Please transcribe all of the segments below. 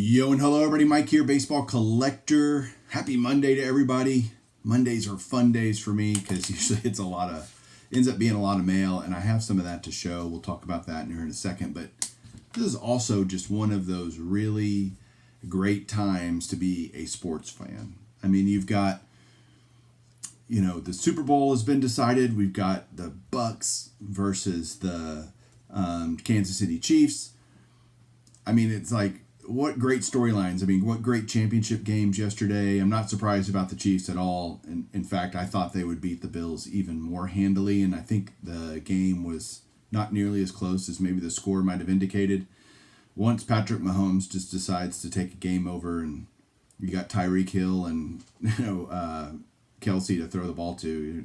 Yo and hello everybody, Mike here, baseball collector. Happy Monday to everybody. Mondays are fun days for me because usually ends up being a lot of mail, and I have some of that to show. We'll talk about that in here in a second, but this is also just one of those really great times to be a sports fan. I mean, you've got, the Super Bowl has been decided. We've got the Bucks versus the Kansas City Chiefs. I mean, it's like, what great storylines. I mean, what great championship games yesterday. I'm not surprised about the Chiefs at all. In fact, I thought they would beat the Bills even more handily, and I think the game was not nearly as close as maybe the score might have indicated. Once Patrick Mahomes just decides to take a game over, and you got Tyreek Hill and Kelsey to throw the ball to,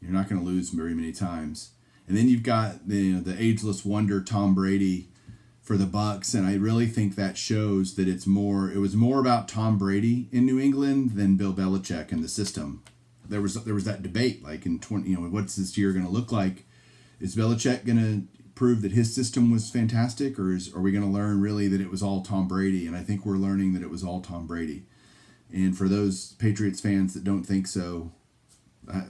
you're not going to lose very many times. And then you've got the ageless wonder Tom Brady for the Bucks, and I really think that shows that it was more about Tom Brady in New England than Bill Belichick and the system. There was that debate, like in 20, what's this year going to look like? Is Belichick going to prove that his system was fantastic, or are we going to learn really that it was all Tom Brady? And I think we're learning that it was all Tom Brady. And for those Patriots fans that don't think so,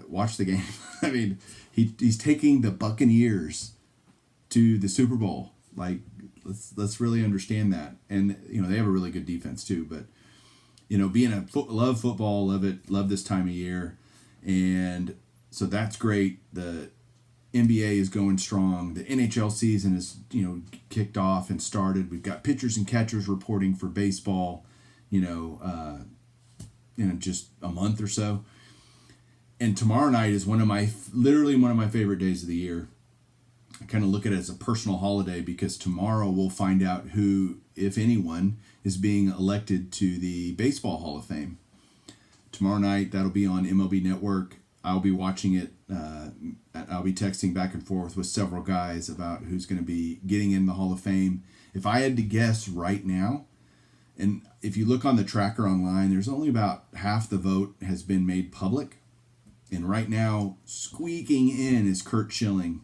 watch the game. I mean, he's taking the Buccaneers to the Super Bowl. Like, let's really understand that. And they have a really good defense too, but love football, love it, love this time of year. And so that's great. The NBA is going strong. The NHL season is kicked off and started. We've got pitchers and catchers reporting for baseball in just a month or so. And tomorrow night is literally one of my favorite days of the year. I kind of look at it as a personal holiday because tomorrow we'll find out who, if anyone, is being elected to the Baseball Hall of Fame. Tomorrow night, that'll be on MLB Network. I'll be watching it. I'll be texting back and forth with several guys about who's going to be getting in the Hall of Fame. If I had to guess right now, and if you look on the tracker online, there's only about half the vote has been made public. And right now, squeaking in is Curt Schilling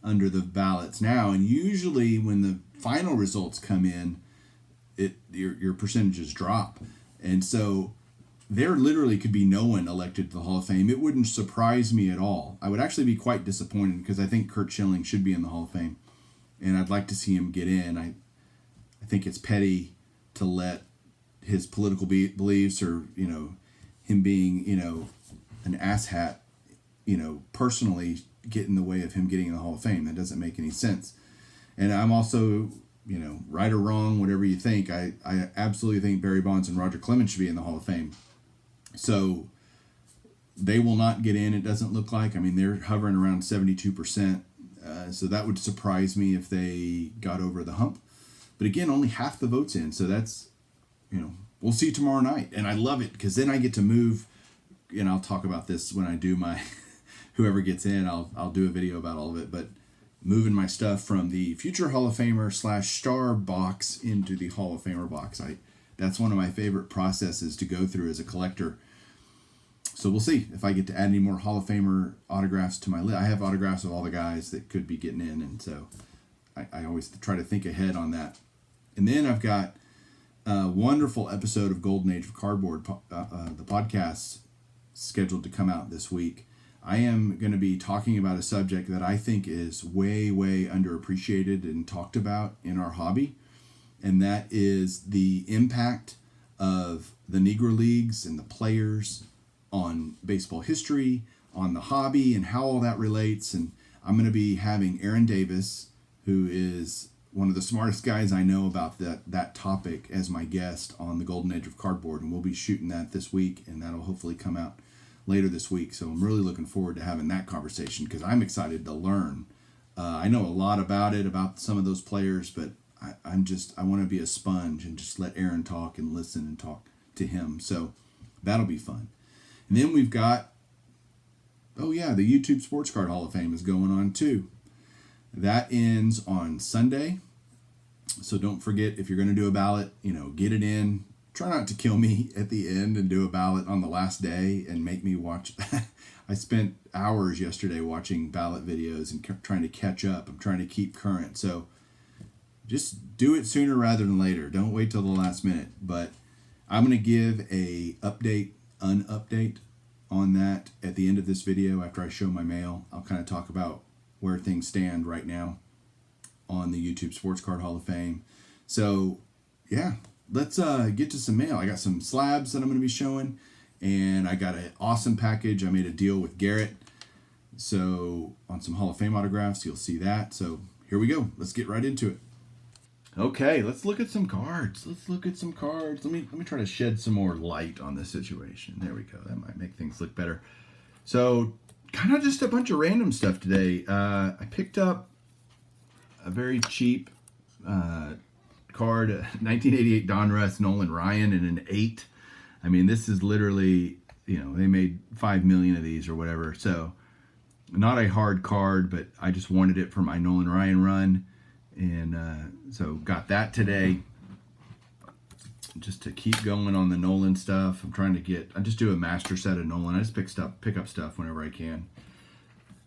under the ballots now, and usually when the final results come in, your percentages drop, and so there literally could be no one elected to the Hall of Fame. It wouldn't surprise me at all. I would actually be quite disappointed because I think Curt Schilling should be in the Hall of Fame, and I'd like to see him get in. I think it's petty to let his political beliefs or him being an asshat personally get in the way of him getting in the Hall of Fame. That doesn't make any sense. And I'm also, right or wrong, whatever you think, I absolutely think Barry Bonds and Roger Clemens should be in the Hall of Fame. So they will not get in, it doesn't look like. I mean, they're hovering around 72%. So that would surprise me if they got over the hump. But again, only half the vote's in. So that's, we'll see tomorrow night. And I love it because then I get to move, and I'll talk about this when I do my... whoever gets in, I'll do a video about all of it, but moving my stuff from the future Hall of Famer / star box into the Hall of Famer box. That's one of my favorite processes to go through as a collector. So we'll see if I get to add any more Hall of Famer autographs to my list. I have autographs of all the guys that could be getting in, and so I always try to think ahead on that. And then I've got a wonderful episode of Golden Age of Cardboard, the podcast, scheduled to come out this week. I am going to be talking about a subject that I think is way, way underappreciated and talked about in our hobby, and that is the impact of the Negro Leagues and the players on baseball history, on the hobby, and how all that relates. And I'm going to be having Aaron Davis, who is one of the smartest guys I know about that topic, as my guest on the Golden Age of Cardboard, and we'll be shooting that this week, and that'll hopefully come out later this week. So I'm really looking forward to having that conversation because I'm excited to learn. I know a lot about some of those players, but I want to be a sponge and just let Aaron talk and listen and talk to him. So that'll be fun. And then we've got, the YouTube Sports Card Hall of Fame is going on too. That ends on Sunday. So don't forget, if you're going to do a ballot, get it in. Try not to kill me at the end and do a ballot on the last day and make me watch. I spent hours yesterday watching ballot videos and trying to catch up. I'm trying to keep current. So just do it sooner rather than later. Don't wait till the last minute. But I'm going to give an update on that at the end of this video after I show my mail. I'll kind of talk about where things stand right now on the YouTube Sports Card Hall of Fame. So, yeah, let's get to some mail. I got some slabs that I'm going to be showing, and I got an awesome package. I made a deal with Garrett, so on some Hall of Fame autographs, you'll see that. So here we go. Let's get right into it. Okay, let's look at some cards. Let me try to shed some more light on this situation. There we go. That might make things look better. So, kind of just a bunch of random stuff today. I picked up a very cheap card, 1988 Donruss Nolan Ryan in an 8. I mean, this is literally, they made 5 million of these or whatever. So, not a hard card, but I just wanted it for my Nolan Ryan run. And so got that today just to keep going on the Nolan stuff. I just do a master set of Nolan. I just pick up stuff whenever I can.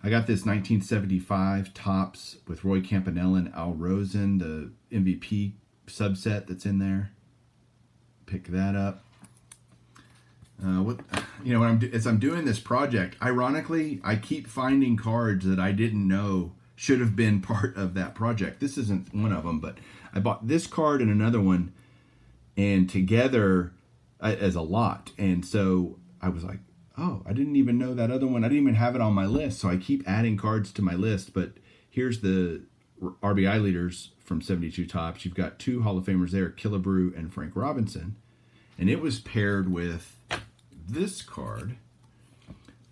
I got this 1975 Topps with Roy Campanella and Al Rosen, the MVP subset that's in there. Pick that up. As I'm doing this project, ironically, I keep finding cards that I didn't know should have been part of that project. This isn't one of them, but I bought this card and another one, and together as a lot. And so I was like, oh, I didn't even know that other one. I didn't even have it on my list. So I keep adding cards to my list. But here's the RBI leaders from 72 Topps. You've got 2 Hall of Famers there, Killebrew and Frank Robinson. And it was paired with this card,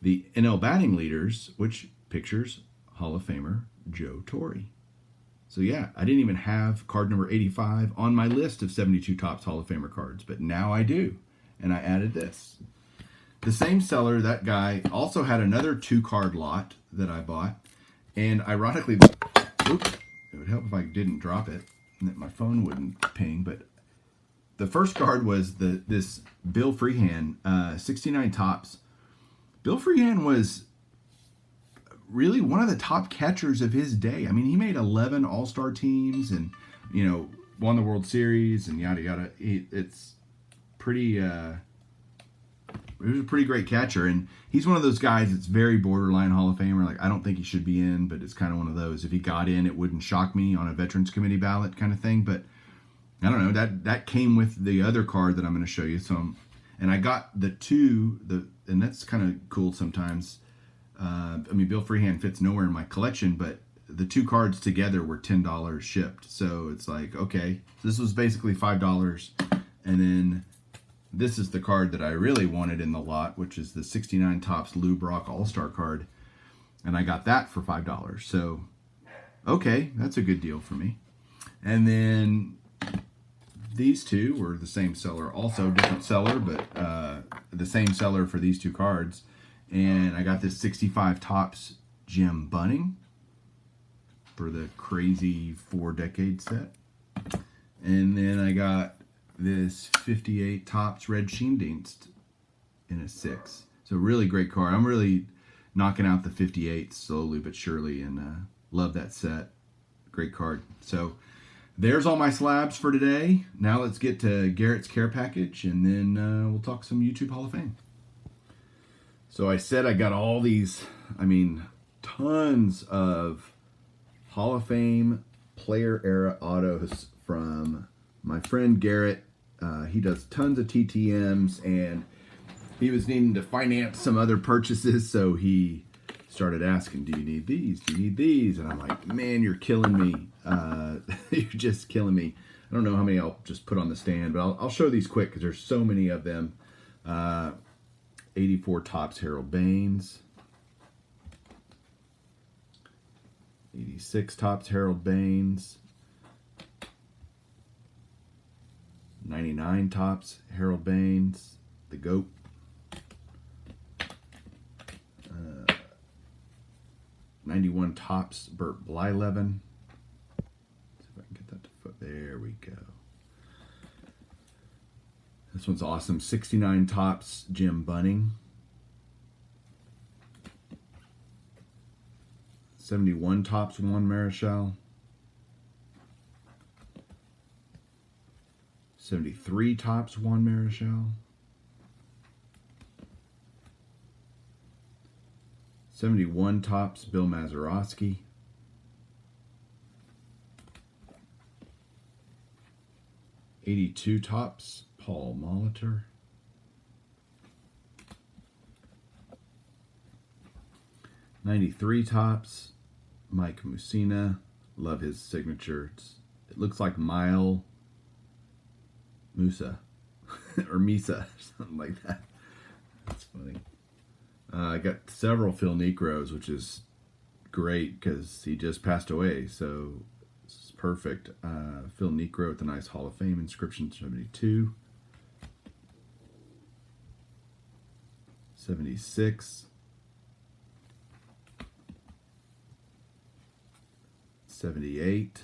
the NL batting leaders, which pictures Hall of Famer Joe Torre. So yeah, I didn't even have card number 85 on my list of 72 Topps Hall of Famer cards, but now I do. And I added this. The same seller, that guy, also had another 2-card lot that I bought. And ironically, it would help if I didn't drop it and that my phone wouldn't ping, but the first card was this Bill Freehan, 69 Topps. Bill Freehan was really one of the top catchers of his day. I mean, he made 11 All-Star teams and, won the World Series and yada, yada. It's pretty, he was a pretty great catcher. And he's one of those guys that's very borderline Hall of Famer. Like, I don't think he should be in, but it's kind of one of those. If he got in, it wouldn't shock me on a Veterans Committee ballot kind of thing. But I don't know. That came with the other card that I'm going to show you. And I got and that's kind of cool sometimes. Bill Freehan fits nowhere in my collection, but the 2 cards together were $10 shipped. So it's like, okay, this was basically $5. And then this is the card that I really wanted in the lot, which is the 69 Topps Lou Brock All-Star card. And I got that for $5. So, okay, that's a good deal for me. And then these 2 were the same seller, also different seller, but the same seller for these 2 cards. And I got this 65 Topps Jim Bunning for the crazy 4-decade set. And then I got this 58 Topps Red Sheendienst in a 6. So really great card. I'm really knocking out the 58 slowly but surely, and love that set. Great card. So there's all my slabs for today. Now let's get to Garrett's care package, and then we'll talk some YouTube Hall of Fame. So I said I got all these, tons of Hall of Fame player era autos from my friend Garrett. He does tons of TTMs, and he was needing to finance some other purchases, so he started asking, do you need these? Do you need these? And I'm like, man, you're killing me. You're just killing me. I don't know how many I'll just put on the stand, but I'll show these quick because there's so many of them. 84 Topps Harold Baines. 86 Topps Harold Baines. 99 Topps Harold Baines, the GOAT. 91 Topps Burt Blyleven. See if I can get that to foot. There we go. This one's awesome. 69 Topps Jim Bunning. 71 Topps Juan Marichal. 73 tops Juan Marichal. 71 tops Bill Mazeroski. 82 tops Paul Molitor. 93 tops Mike Mussina. Love his signature. It looks like Mile Musa or Misa, something like that. That's funny. I got several Phil Necros, which is great because he just passed away, so it's perfect. Phil Necro with a nice Hall of Fame inscription, 72. 76. 78.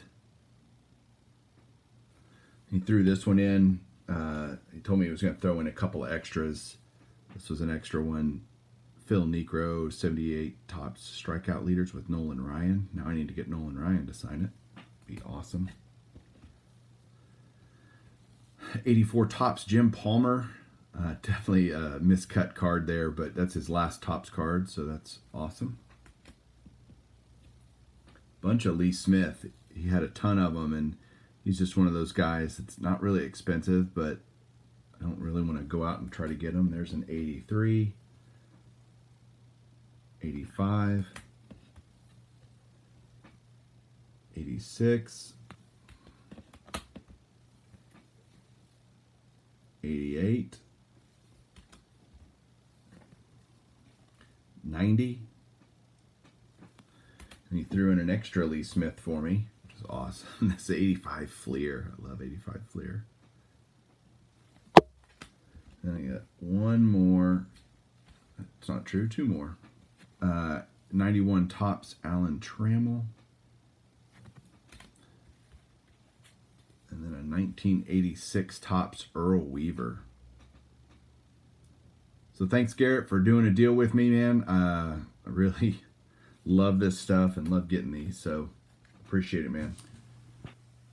He threw this one in. He told me he was going to throw in a couple of extras. This was an extra one. Phil Necro, 78 tops strikeout leaders with Nolan Ryan. Now I need to get Nolan Ryan to sign it. Be awesome. 84 tops Jim Palmer. Definitely a miscut card there, but that's his last tops card, so that's awesome. Bunch of Lee Smith. He had a ton of them, and he's just one of those guys that's not really expensive, but I don't really want to go out and try to get him. There's an 83, 85, 86, 88, 90. And he threw in an extra Lee Smith for me, which is awesome. That's the 85 Fleer. I love 85 Fleer. Then I got one more. It's not true. Two more. 91 tops Alan Trammell. And then a 1986 tops Earl Weaver. So thanks, Garrett, for doing a deal with me, man. I really love this stuff and love getting these, so appreciate it, man.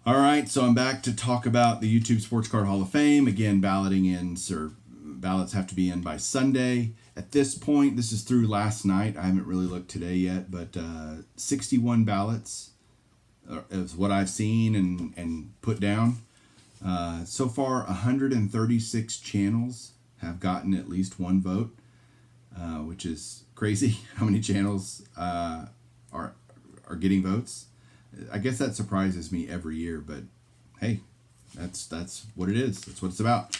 All right, so I'm back to talk about the YouTube Sports Card Hall of Fame. Again, ballots have to be in by Sunday. At this point, this is through last night. I haven't really looked today yet, but 61 ballots is what I've seen and put down. So far, 136 channels have gotten at least one vote, which is crazy how many channels are getting votes. I guess that surprises me every year, but hey, that's what it is. That's what it's about.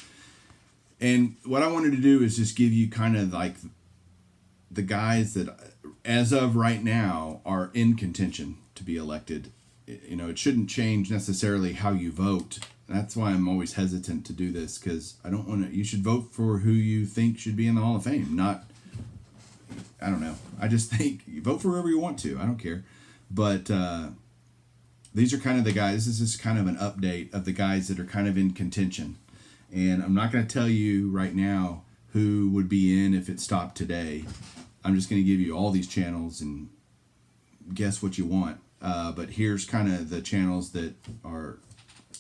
And what I wanted to do is just give you kind of like the guys that, as of right now, are in contention to be elected. You know, it shouldn't change necessarily how you vote. That's why I'm always hesitant to do this, because I don't want to. You should vote for who you think should be in the Hall of Fame, not. I don't know. I just think you vote for whoever you want to. I don't care. But these are kind of the guys. This is just kind of an update of the guys that are kind of in contention. And I'm not going to tell you right now who would be in if it stopped today. I'm just going to give you all these channels and guess what you want. But here's kind of the channels that are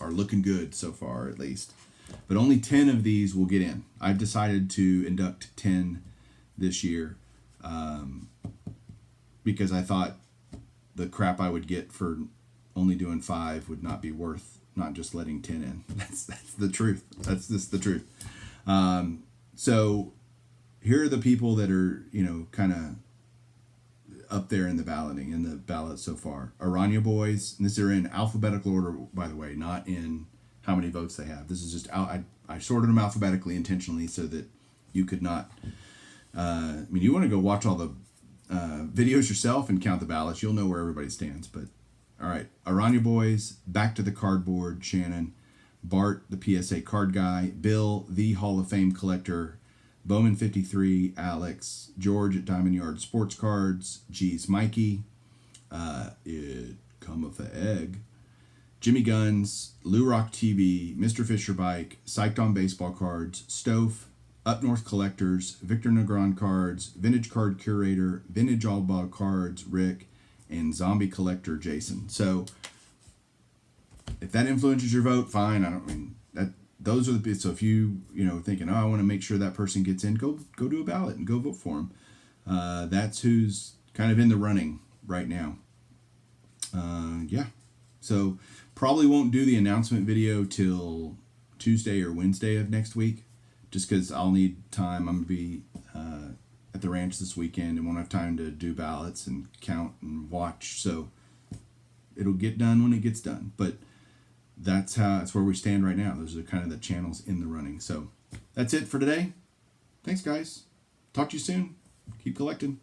looking good so far, at least. But only 10 of these will get in. I've decided to induct 10 this year because I thought the crap I would get for only doing 5 would not be worth not just letting 10 in. That's the truth. That's just the truth. So here are the people that are, kind of up there in the balloting, in the ballot so far. Aranya Boys, and these are in alphabetical order, by the way, not in how many votes they have. This is just, I sorted them alphabetically intentionally so that you could not, you want to go watch all the videos yourself and count the ballots. You'll know where everybody stands, but all right. Aranya Boys, Back to the Cardboard, Shannon, Bart, the PSA card guy, Bill, the Hall of Fame collector, Bowman 53, Alex, George at Diamond Yard Sports Cards, G's Mikey, It Cometh a Egg, Jimmy Guns, Lou Rock TV, Mr. Fisher Bike, Psyched on Baseball Cards, Stove, Up North Collectors, Victor Negron Cards, Vintage Card Curator, Vintage All Ball Cards, Rick, and Zombie Collector Jason. So if that influences your vote, fine. those are the, so if you thinking, oh, I want to make sure that person gets in, go do a ballot and go vote for them. That's who's kind of in the running right now. Yeah. So probably won't do the announcement video till Tuesday or Wednesday of next week, just because I'll need time. I'm going to be at the ranch this weekend and won't have time to do ballots and count and watch. So it'll get done when it gets done. But that's where we stand right now. Those are kind of the channels in the running. So that's it for today. Thanks, guys. Talk to you soon. Keep collecting.